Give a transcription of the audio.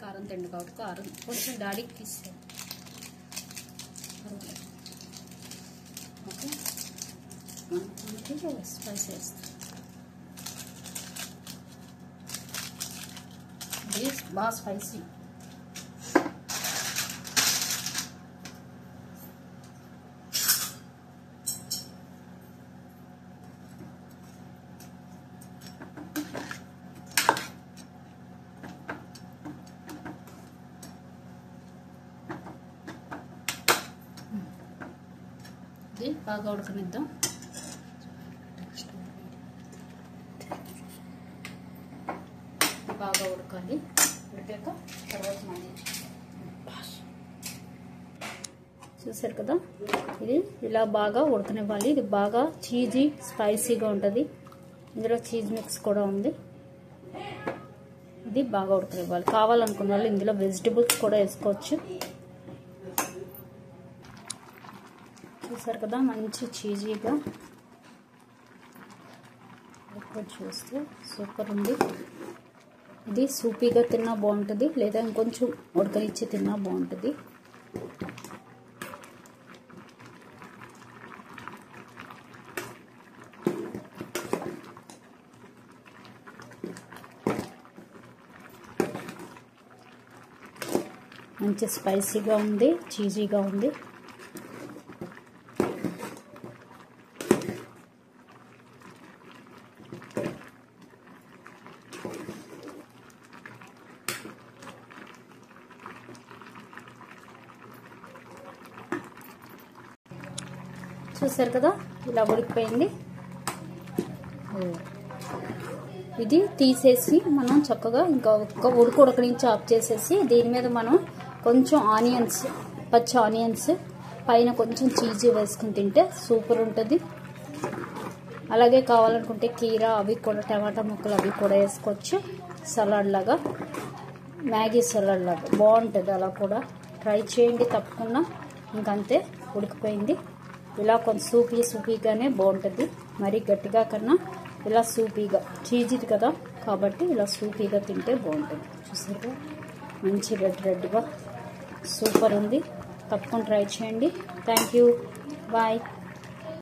కారం తిండి కాబట్టి కారం కొంచెం డాడీకి తీస్తాను. ఓకే, మనకి స్పైస్ వేస్తాం. ఇది బాగా స్పైసీ. ఇది బాగా ఉడకనిద్దాం. బాగా ఉడకాలి. ఉడికాక తర్వాత మళ్ళీ చూసారు కదా, ఇది ఇలా బాగా ఉడకనివ్వాలి. ఇది బాగా చీజీ స్పైసీగా ఉంటుంది. ఇందులో చీజ్ మిక్స్ కూడా ఉంది. ఇది బాగా ఉడకనివ్వాలి. కావాలనుకున్న వాళ్ళు ఇందులో వెజిటబుల్స్ కూడా వేసుకోవచ్చు. చూసారు కదా, మంచి చీజీగా చూస్తే సూపర్ ఉంది. ఇది సూపీగా తిన్నా బాగుంటుంది, లేదా ఇంకొంచెం ఉడకనిచ్చి తిన్నా బాగుంటుంది. మంచి స్పైసీగా ఉంది, చీజీగా ఉంది. చూసారు కదా, ఇలా ఉడికిపోయింది. ఇది తీసేసి మనం చక్కగా ఇంకా ఒక్క ఉడకనించి ఆఫ్ చేసేసి దీని మీద మనం కొంచెం ఆనియన్స్, పచ్చి ఆనియన్స్ పైన కొంచెం చీజ్ వేసుకుని తింటే సూపర్ ఉంటుంది. అలాగే కావాలనుకుంటే కీరా అవి కూడా, టమాటా ముక్కలు అవి కూడా వేసుకోవచ్చు. సలాడ్ లాగా, మ్యాగీ సలాడ్ లాగా బాగుంటుంది. అలా కూడా ట్రై చేయండి తప్పకుండా. ఇంకంతే, ఉడికిపోయింది. ఇలా కొంచెం సూపీగానే బాగుంటుంది. మరీ గట్టిగా కన్నా ఇలా సూపీగా, చీజీది కదా కాబట్టి ఇలా సూపీగా తింటే బాగుంటుంది. చూసారు, మంచి రెడ్గా సూపర్ ఉంది. తప్పకుండా ట్రై చేయండి. Thank you, bye.